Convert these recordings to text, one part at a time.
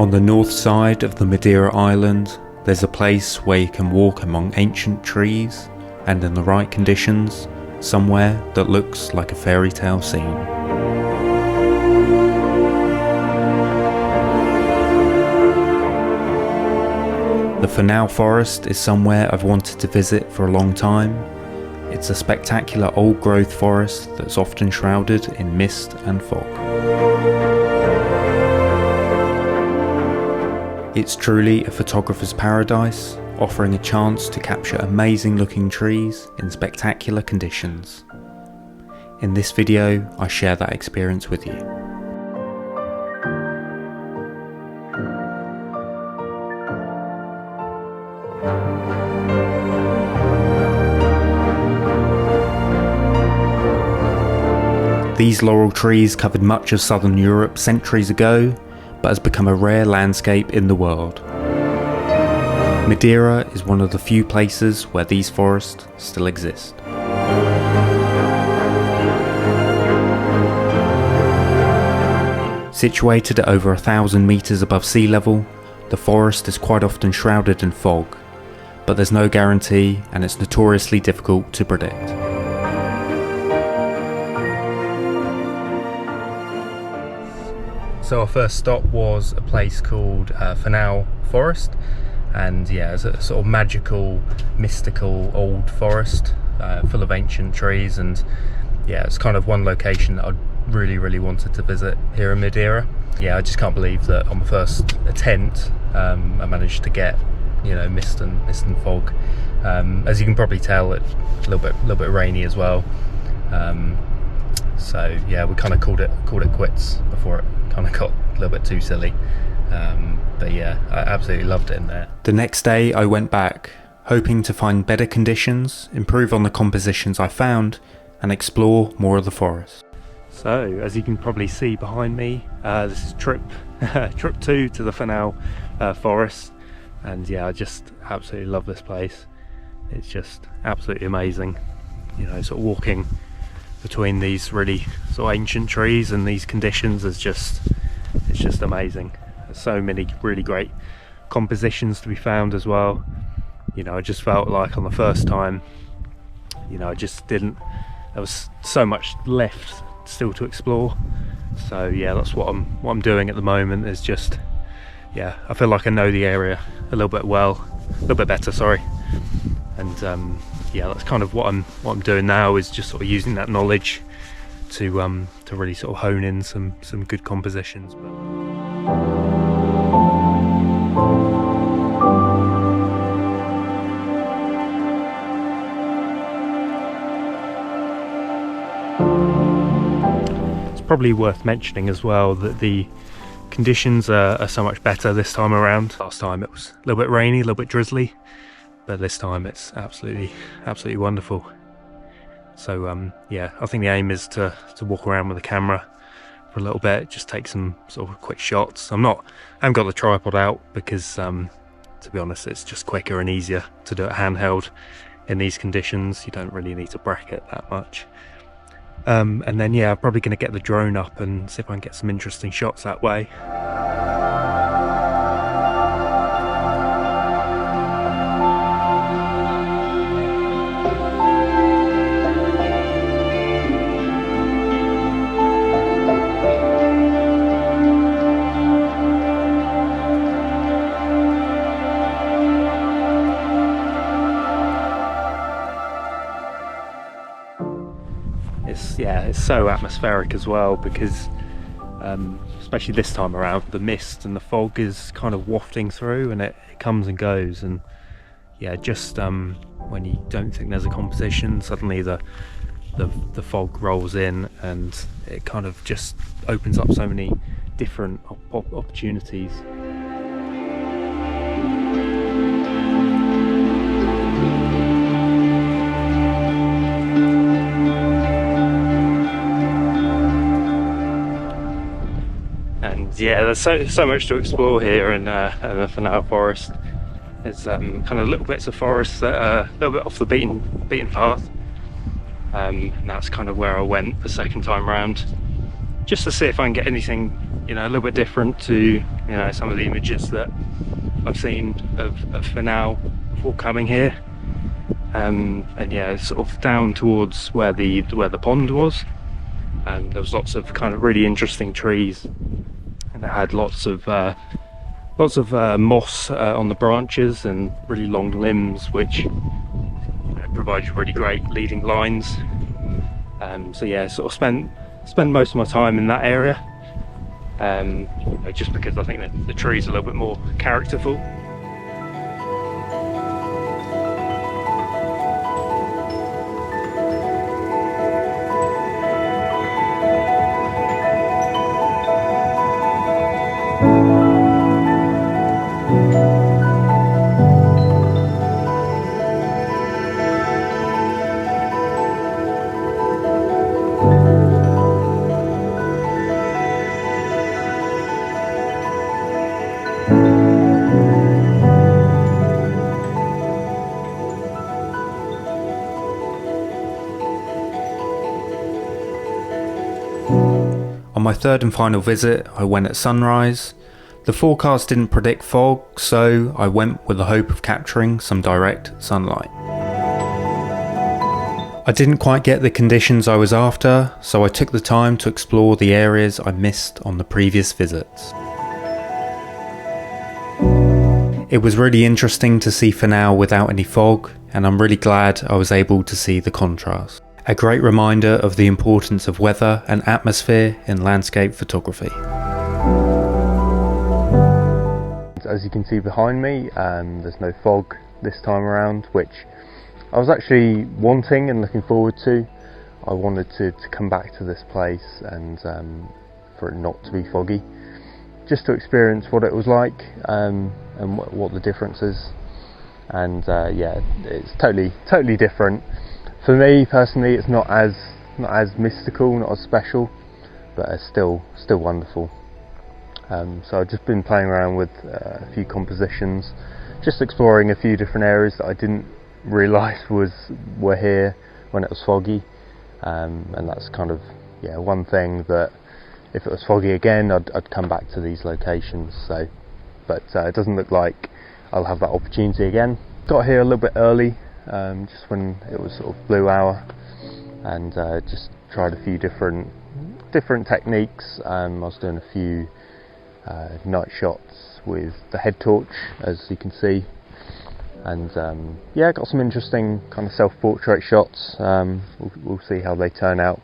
On the north side of the Madeira Island, there's a place where you can walk among ancient trees and in the right conditions, somewhere that looks like a fairy tale scene. The Fanal Forest is somewhere I've wanted to visit for a long time. It's a spectacular old growth forest that's often shrouded in mist and fog. It's truly a photographer's paradise, offering a chance to capture amazing looking trees in spectacular conditions. In this video, I share that experience with you. These laurel trees covered much of southern Europe centuries ago, but has become a rare landscape in the world. Madeira is one of the few places where these forests still exist. Situated at over 1,000 meters above sea level, the forest is quite often shrouded in fog, but there's no guarantee and it's notoriously difficult to predict. So our first stop was a place called Fanal Forest, and yeah, it's a sort of magical, mystical old forest full of ancient trees, and yeah, it's kind of one location that I really wanted to visit here in Madeira. Yeah, I just can't believe that on my first attempt I managed to get, you know, mist and fog. As you can probably tell, it's a little bit rainy as well. So yeah, we kind of called it quits before it kind of got a little bit too silly. But yeah, I absolutely loved it in there. The next day I went back, hoping to find better conditions, improve on the compositions I found, and explore more of the forest. So, as you can probably see behind me, this is trip 2 to the Fanal Forest, and yeah, I just absolutely love this place. It's just absolutely amazing, you know, sort of walking between these really sort of ancient trees and these conditions is just, it's just amazing. There's so many really great compositions to be found as well. You know, I just felt like on the first time, you know, I just didn't, there was so much left still to explore. So yeah, that's what I'm doing at the moment, is just, yeah, I feel like I know the area a little bit better, sorry. And yeah, that's kind of what I'm doing now, is just sort of using that knowledge to really sort of hone in some good compositions. It's probably worth mentioning as well that the conditions are so much better this time around. Last time it was a little bit rainy, a little bit drizzly, but this time it's absolutely wonderful. So yeah, I think the aim is to walk around with the camera for a little bit, just take some sort of quick shots. I haven't got the tripod out because to be honest, it's just quicker and easier to do it handheld in these conditions. You don't really need to bracket that much. And then yeah, I'm probably going to get the drone up and see if I can get some interesting shots that way. It's so atmospheric as well, because especially this time around, the mist and the fog is kind of wafting through, and it comes and goes, and yeah, just when you don't think there's a composition, suddenly the fog rolls in, and it kind of just opens up so many different opportunities. Yeah, there's so much to explore here in the Fanal Forest. There's kind of little bits of forest that are a little bit off the beaten path, and that's kind of where I went the second time round, just to see if I can get anything a little bit different to some of the images that I've seen of Fanal before coming here. And yeah, sort of down towards where the pond was, and there was lots of kind of really interesting trees, and it had lots of moss on the branches and really long limbs, which provides really great leading lines. So yeah, sort of spent most of my time in that area, just because I think that the trees are a little bit more characterful. On my third and final visit, I went at sunrise. The forecast didn't predict fog, so I went with the hope of capturing some direct sunlight. I didn't quite get the conditions I was after, so I took the time to explore the areas I missed on the previous visits. It was really interesting to see Fanal without any fog, and I'm really glad I was able to see the contrast. A great reminder of the importance of weather and atmosphere in landscape photography. As you can see behind me, there's no fog this time around, which I was actually wanting and looking forward to. I wanted to come back to this place and for it not to be foggy, just to experience what it was like and what the difference is. And yeah, it's totally different. For me personally, it's not as mystical, not as special, but it's still wonderful. So I've just been playing around with a few compositions, just exploring a few different areas that I didn't realise were here when it was foggy, and that's kind of one thing that if it was foggy again, I'd come back to these locations. So, but it doesn't look like I'll have that opportunity again. Got here a little bit early. Just when it was sort of blue hour, and just tried a few different techniques. I was doing a few night shots with the head torch, as you can see, and yeah, got some interesting kind of self-portrait shots. We'll see how they turn out,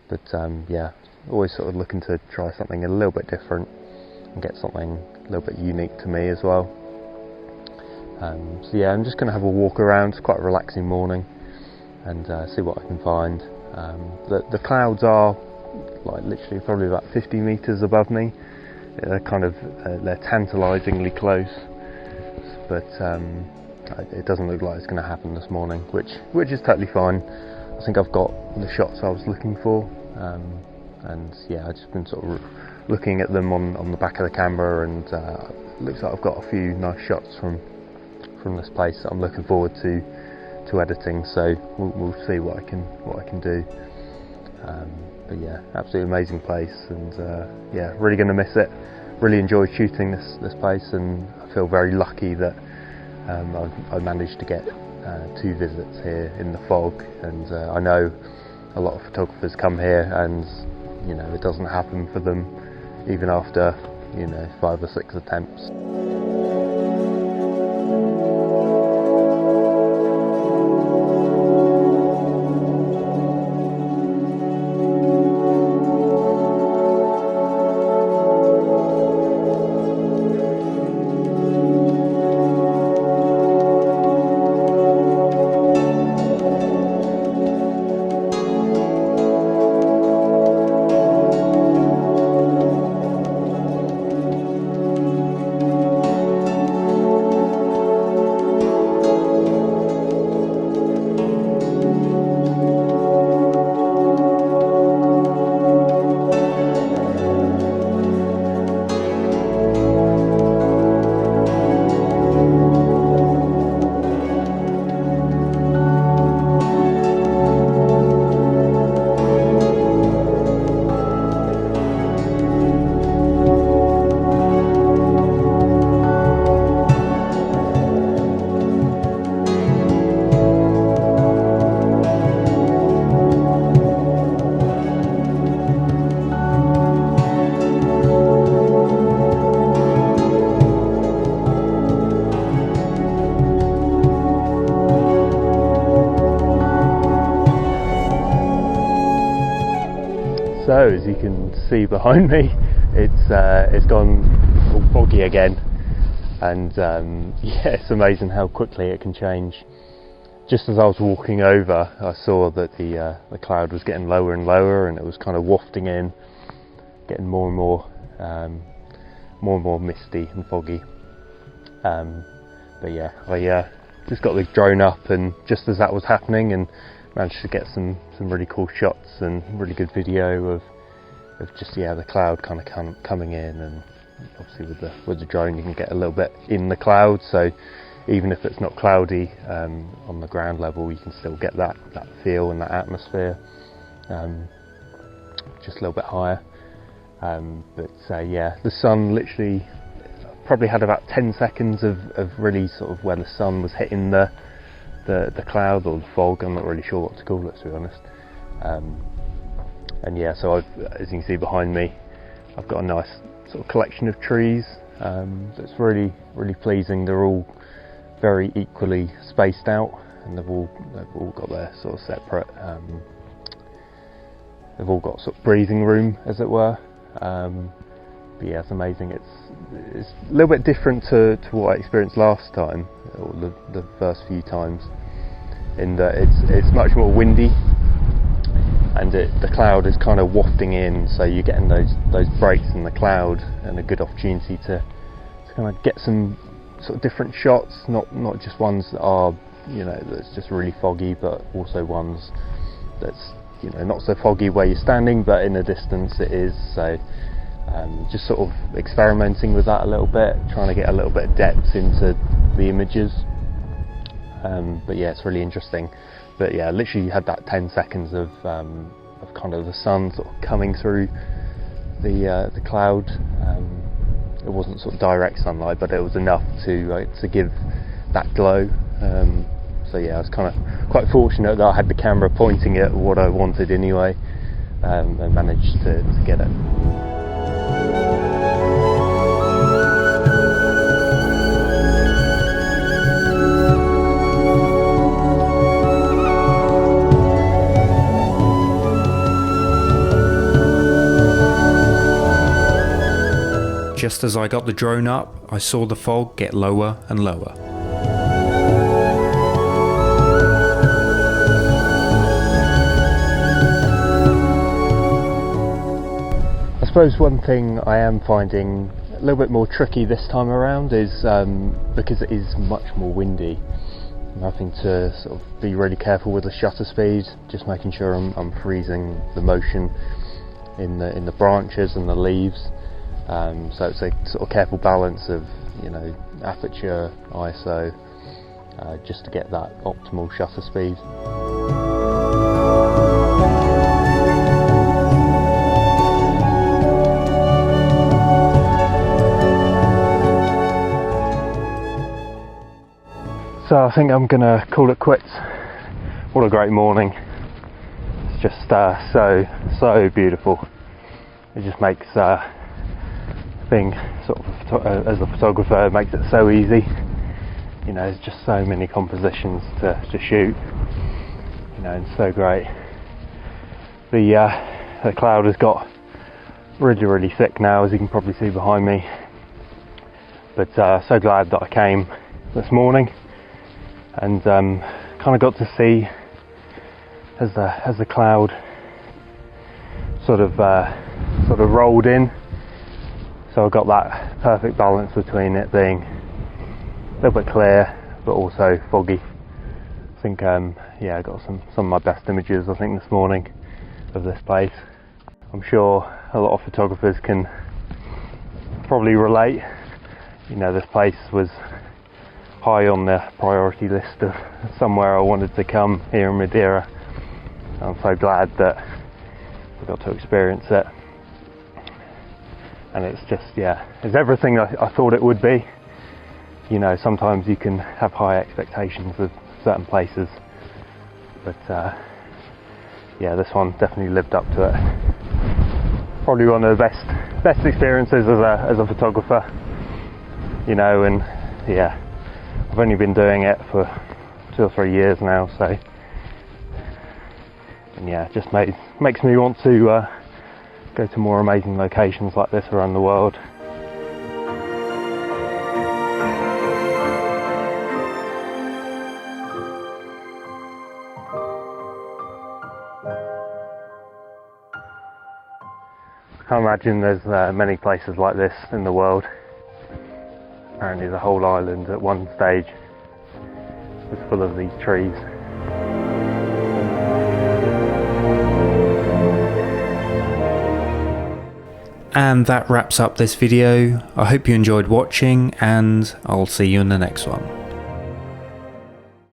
but yeah, always sort of looking to try something a little bit different and get something a little bit unique to me as well. So yeah, I'm just going to have a walk around. It's quite a relaxing morning, and see what I can find. The clouds are like literally probably about 50 metres above me. They're kind of they're tantalisingly close, but it doesn't look like it's going to happen this morning, which is totally fine. I think I've got the shots I was looking for, and yeah, I've just been sort of looking at them on the back of the camera, and it looks like I've got a few nice shots from this place that I'm looking forward to editing. So we'll see what I can do. But yeah, absolutely amazing place, and yeah, really going to miss it. Really enjoyed shooting this place, and I feel very lucky that I managed to get 2 visits here in the fog. And I know a lot of photographers come here, and it doesn't happen for them even after 5 or 6 attempts. So as you can see behind me, it's gone all foggy again, and yeah, it's amazing how quickly it can change. Just as I was walking over, I saw that the cloud was getting lower and lower, and it was kind of wafting in, getting more and more misty and foggy. But yeah, I just got the drone up, and just as that was happening, and managed to get some really cool shots and really good video of just the cloud kind of coming in. And obviously with the drone you can get a little bit in the cloud, so even if it's not cloudy on the ground level, you can still get that feel and that atmosphere just a little bit higher. But yeah, the sun literally probably had about 10 seconds of really sort of where the sun was hitting the cloud or the fog. I'm not really sure what to call it, to be honest. And yeah, so as you can see behind me, I've got a nice sort of collection of trees that's really pleasing. They're all very equally spaced out, and they've all got their sort of separate, they've all got sort of breathing room, as it were. But yeah, it's amazing. It's a little bit different to what I experienced last time, or the first few times, in that it's much more windy, and the cloud is kind of wafting in, so you're getting those breaks in the cloud, and a good opportunity to kind of get some sort of different shots, not just ones that are, that's just really foggy, but also ones that's, not so foggy where you're standing, but in the distance it is. So just sort of experimenting with that a little bit, trying to get a little bit of depth into the images. But yeah, it's really interesting. But yeah, literally you had that 10 seconds of kind of the sun sort of coming through the cloud. It wasn't sort of direct sunlight, but it was enough to give that glow. So yeah, I was kind of quite fortunate that I had the camera pointing at what I wanted anyway, and managed to get it. Just as I got the drone up, I saw the fog get lower and lower. I suppose one thing I am finding a little bit more tricky this time around is because it is much more windy, I'm having to sort of be really careful with the shutter speed, just making sure I'm freezing the motion in the branches and the leaves. So it's a sort of careful balance of aperture, ISO, just to get that optimal shutter speed. So I think I'm gonna call it quits. What a great morning. It's just so beautiful. It just makes being sort of as a photographer, it makes it so easy. There's just so many compositions to shoot, and so great. The cloud has got really thick now, as you can probably see behind me, but so glad that I came this morning, and kind of got to see as the cloud sort of rolled in. So I got that perfect balance between it being a little bit clear but also foggy. I think I got some of my best images, I think, this morning of this place. I'm sure a lot of photographers can probably relate. This place was high on the priority list of somewhere I wanted to come here in Madeira. I'm so glad that I got to experience it. And it's just, it's everything I thought it would be. Sometimes you can have high expectations of certain places, but this one definitely lived up to it. Probably one of the best experiences as a photographer, and I've only been doing it for 2 or 3 years now, so, and it just makes me want to go to more amazing locations like this around the world. I imagine there's many places like this in the world. Apparently the whole island at one stage was full of these trees. And that wraps up this video. I hope you enjoyed watching, and I'll see you in the next one.